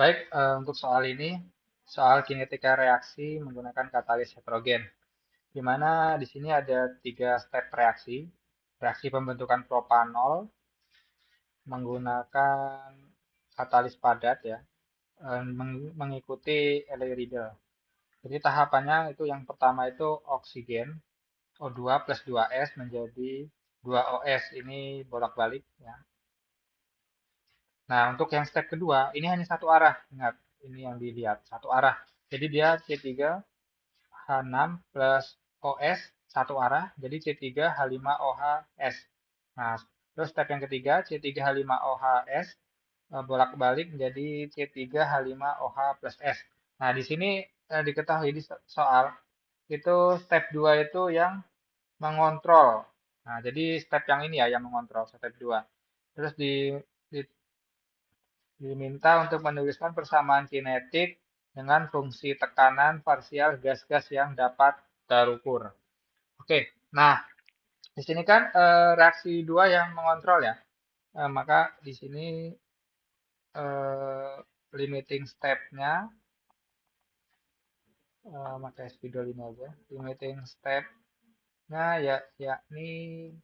Baik, untuk soal ini, soal kinetika reaksi menggunakan katalis heterogen, di mana di sini ada 3 step reaksi. Reaksi pembentukan propanol menggunakan katalis padat ya, mengikuti Eley Riedel. Jadi tahapannya itu yang pertama itu oksigen, O2 plus 2S menjadi 2OS, ini bolak-balik ya. Nah, untuk yang step kedua, ini hanya satu arah. Ingat, ini yang dilihat, satu arah. Jadi dia C3H6 plus OS satu arah, jadi C3H5OHS. Nah, terus step yang ketiga, C3H5OHS bolak-balik menjadi C3H5OH plus S. Nah, di sini diketahui di soal, itu step 2 itu yang mengontrol. Nah, jadi step yang ini ya, yang mengontrol, step 2. Terus di diminta untuk menuliskan persamaan kinetik dengan fungsi tekanan parsial gas-gas yang dapat terukur. Oke, nah di sini kan reaksi dua yang mengontrol ya. Maka di sini eh, limiting step-nya, pakai spidol ini aja. Limiting step-nya ya yakni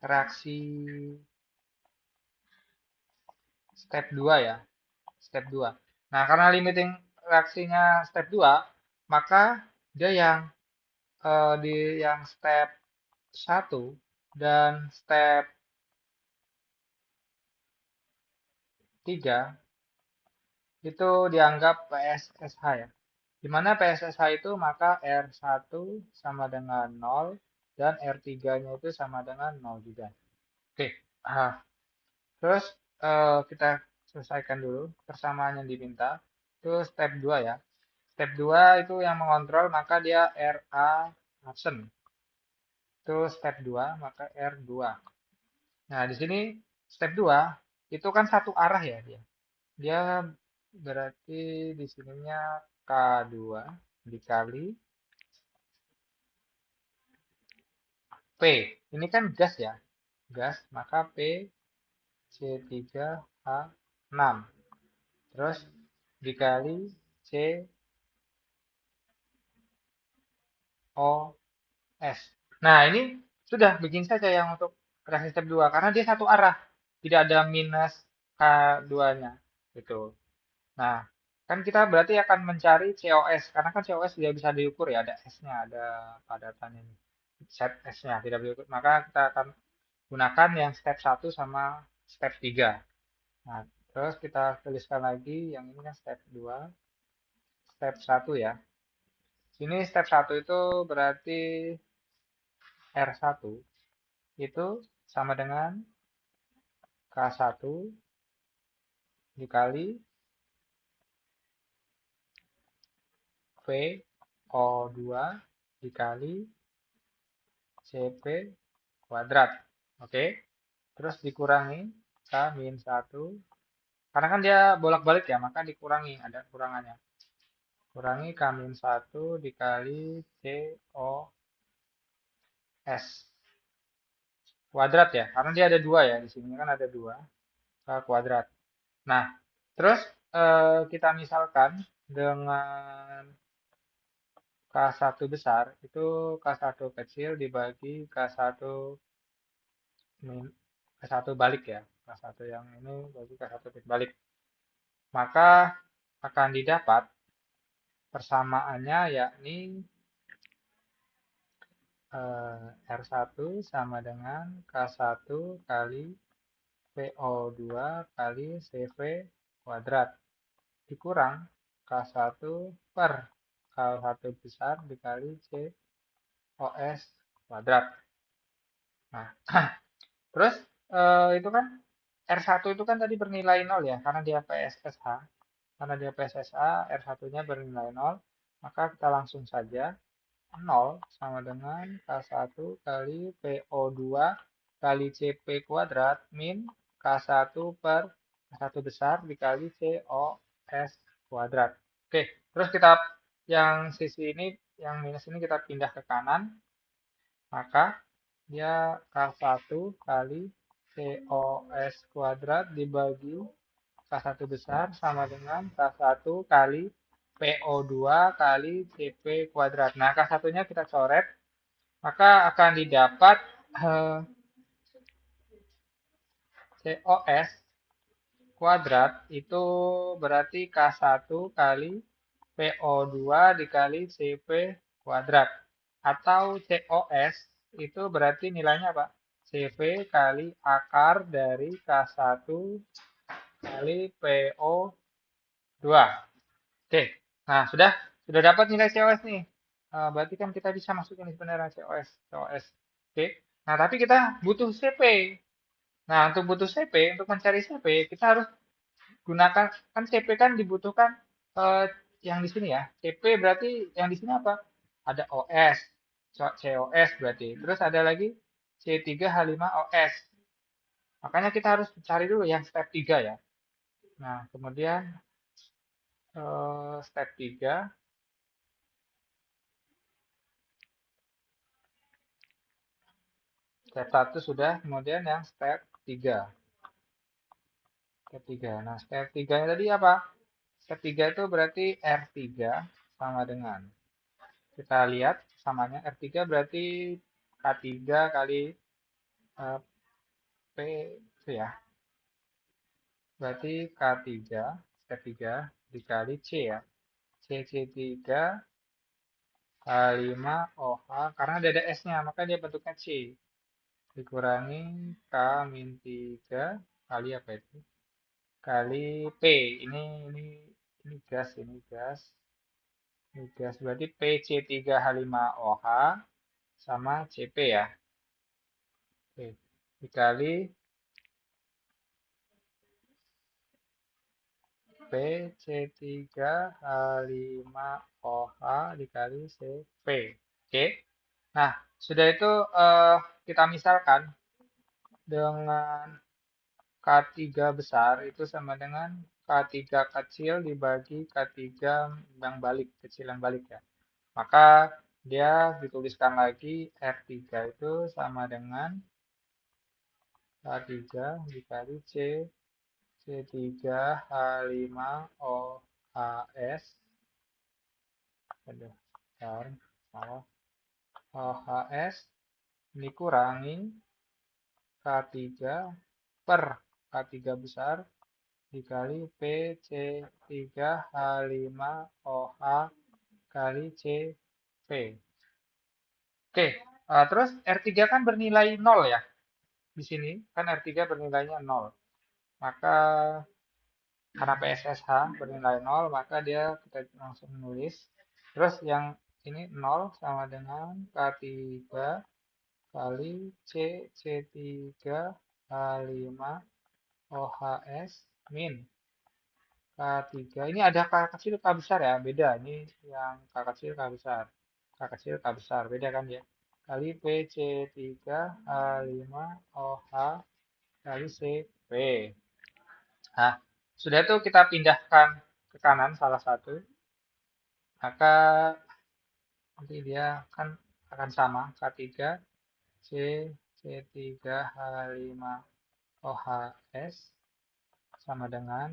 reaksi step 2 ya. Step 2. Nah, karena limiting reaksinya step 2, maka dia yang step 1 dan step 3 itu dianggap PSSH ya. Di mana PSSH itu maka R1 sama dengan 0 dan R3-nya itu sama dengan 0 juga. Oke, terus kita selesaikan dulu persamaan yang diminta. Itu step 2 ya. Step 2 itu yang mengontrol maka dia RA absent. Itu step 2 maka R2. Nah, di sini step 2 itu kan satu arah ya dia. Dia berarti di sininya K2 dikali P. Ini kan gas ya. Gas, maka P C3H6. Terus dikali COS. Nah, ini sudah bikin saja yang untuk reaksi step 2 karena dia satu arah. Tidak ada minus K2-nya gitu. Nah, kan kita berarti akan mencari COS, karena kan COS tidak bisa diukur ya, ada S-nya, ada padatan ini. Set S-nya tidak bisa diukur. Maka kita akan gunakan yang step 1 sama step 3. Nah, terus kita tuliskan lagi, yang ini kan step 2, step 1 ya. Sini step 1 itu berarti R1 itu sama dengan K1 dikali VO2 dikali CP kuadrat. Oke. Terus dikurangi K min 1. Karena kan dia bolak-balik ya, maka dikurangi. Ada kurangannya. Kurangi K min 1 dikali COS. Kuadrat ya. Karena dia ada 2 ya. Di sini kan ada 2. K kuadrat. Nah, terus kita misalkan dengan K1 besar, itu K1 kecil dibagi K1 K1 balik ya. K1 yang ini bagi K1 balik. Maka akan didapat persamaannya yakni R1 sama dengan K1 kali PO2 kali CV kuadrat dikurang K1 per K1 besar dikali COS kuadrat. Nah, terus itu kan R1 itu kan tadi bernilai 0 ya, karena dia PSSH. Karena dia PSSH, R1-nya bernilai 0, maka kita langsung saja 0 sama dengan K1 kali PO2 kali CP kuadrat min K1 per K1 besar dikali COS kuadrat. Oke, terus kita yang sisi ini, yang minus ini kita pindah ke kanan, maka dia K1 kali COS kuadrat dibagi K1 besar sama dengan K1 kali PO2 kali CP kuadrat. Nah, K1-nya kita coret, maka akan didapat COS kuadrat itu berarti K1 kali PO2 dikali CP kuadrat. Atau COS itu berarti nilainya apa? CV kali akar dari K1 kali PO2. Oke, nah sudah dapat nilai COS nih. Berarti kan kita bisa masukin sebenarnya COS. Oke, nah tapi kita butuh CP. Nah, untuk butuh CP, untuk mencari CP, kita harus gunakan, kan CP kan dibutuhkan yang di sini ya. CP berarti yang di sini apa? Ada OS, COS berarti. Terus ada lagi C3H5OS. Makanya kita harus cari dulu yang step 3 ya. Nah, kemudian step 3, step 1 sudah, kemudian yang step 3. Step 3. Nah, step 3-nya tadi apa? Step 3 itu berarti R3 sama dengan, kita lihat samanya, R3 berarti K3 kali P itu ya. Berarti K3, step 3 dikali C ya. C3 K5 OH, karena ada S-nya, maka dia bentuknya C. Dikurangi K min 3 kali apa itu? Kali P. Ini gas, ini gas. Ini gas berarti PC3H5OH sama CP ya. Oke. Dikali PC3H5OH dikali CP. Oke. Nah, sudah itu kita misalkan dengan K3 besar itu sama dengan K3 kecil dibagi K3 yang balik, kecil yang balik ya. Maka dia dituliskan lagi R3 itu sama dengan K3 dikali C3H5OHS. Aduh, salah. OHS dikurangi K3 per K3 besar dikali PC3H5OH kali CP. Oke, terus R3 kan bernilai 0 ya. Di sini kan R3 bernilainya 0. Maka karena PSSH bernilai 0, maka dia kita langsung nulis. Terus yang ini 0 sama dengan K3 kali C3H5 OHS min K3. Ini ada K kecil K besar ya, beda. Ini yang K kecil K besar. K kecil K besar, beda kan ya. Kali PC3H5OH kali CP. Nah, sudah itu kita pindahkan ke kanan salah satu. Maka nanti dia kan akan sama. K3 C C3H5OHS sama dengan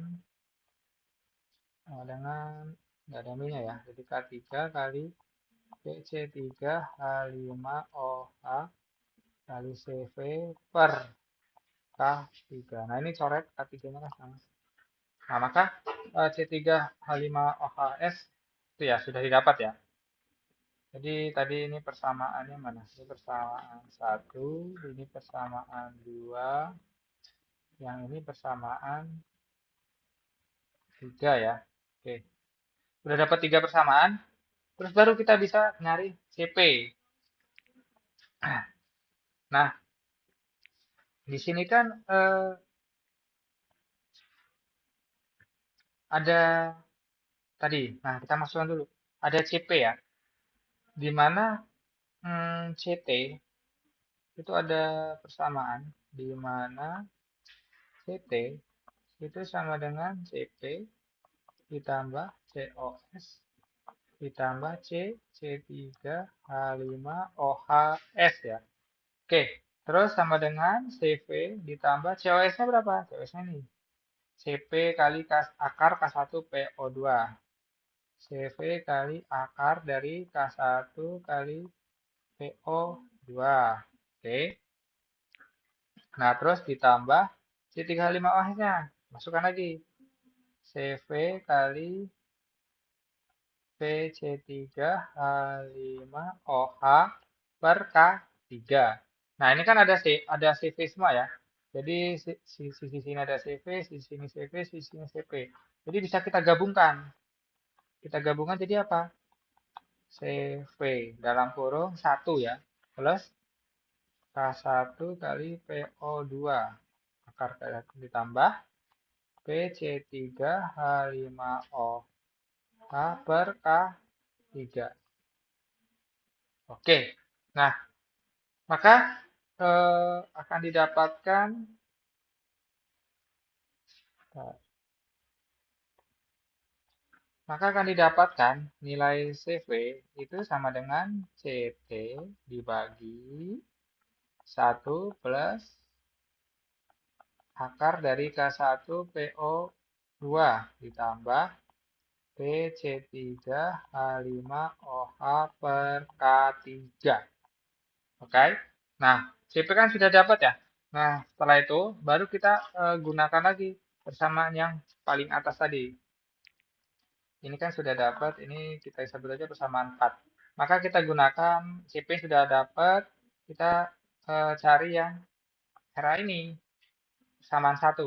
nggak ada minnya ya. Jadi K3 kali PC3H5OH kali CV per K3. Nah, ini coret K3-nya kan sama. Nah, maka C3H5OHS itu ya sudah didapat ya. Jadi tadi ini persamaannya mana? Ini persamaan 1, ini persamaan 2, yang ini persamaan 3 ya. Oke. Sudah dapat 3 persamaan, terus baru kita bisa nyari CP. Nah, di sini kan ada tadi. Nah, kita masukkan dulu. Ada CP ya. Di mana CT itu ada persamaan di mana CT itu sama dengan CP ditambah COS ditambah C3H5OHS ya. Oke, terus sama dengan CV ditambah COS-nya berapa? COS-nya nih. CP kali akar K1 PO2. CV kali akar dari K1 kali PO2. Oke. Nah, terus ditambah C3H5OH-nya. Masukkan lagi. CV kali PC3H5OH per K3. Nah, ini kan ada CV semua ya. Jadi, sisi sini ada CV, sisi sini CV, sisi sini CV. Jadi, bisa kita gabungkan. Kita gabungkan jadi apa? CV dalam kurung 1 ya. Plus K1 kali PO2. Akar ditambah PC3H5OH per K3. Oke, nah maka akan didapatkan nilai CV itu sama dengan CT dibagi 1 plus akar dari K1 PO2 ditambah PC3H5OH per K3. Oke. Nah, CP kan sudah dapat ya. Nah, setelah itu baru kita gunakan lagi persamaan yang paling atas tadi. Ini kan sudah dapat, ini kita sebut aja persamaan 4. Maka kita gunakan CP sudah dapat, kita cari yang RA ini, persamaan 1.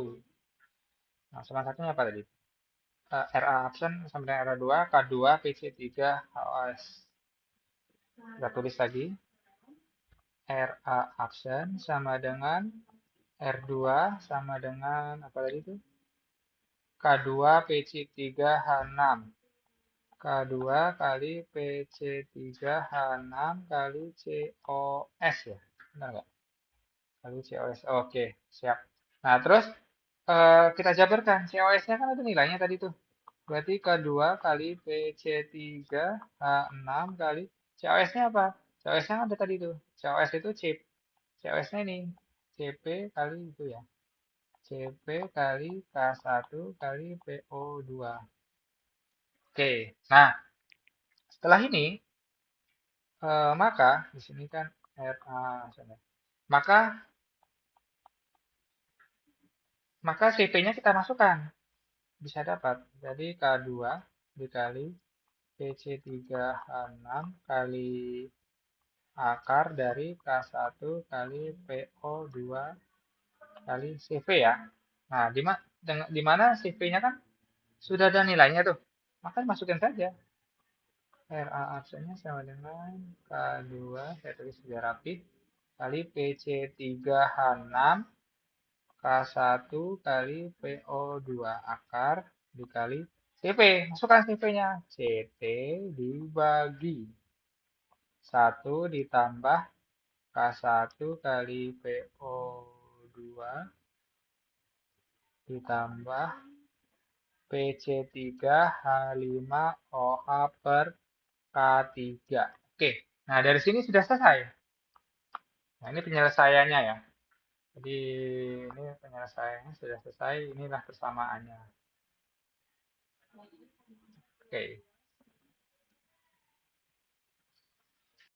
Nah, persamaan satunya apa tadi? RA absen sama dengan RA2, K2, PC3, HOS. Kita tulis lagi. RA absen sama dengan R2 sama dengan apa tadi itu? K2 PC3H6. K2 kali PC3H6 kali COS ya. Benar nggak? Kali COS. Oke, siap. Nah, terus kita jabarkan. COS-nya kan ada nilainya tadi tuh. Berarti K2 kali PC3H6 kali COS-nya apa? COS-nya ada tadi tuh. COS itu chip. COS-nya ini. CP kali itu ya. CP kali K1 kali PO2. Oke, nah setelah ini maka di sini kan RA maka CP-nya kita masukkan bisa dapat. Jadi K2 dikali PC3H6 kali akar dari K1 kali PO2 kali CV ya. Nah, di mana CV-nya kan sudah ada nilainya tuh. Maka masukin saja. RA absennya sama dengan K2, saya tulis biar rapi, kali PC3H6 K1 kali PO2 akar dikali CP. Masukkan CP-nya. CT dibagi 1 ditambah K1 kali PO2 ditambah PC3H5OH per K3. Oke, nah dari sini sudah selesai. Nah ini penyelesaiannya ya. Jadi ini penyelesaiannya sudah selesai, inilah persamaannya. Oke.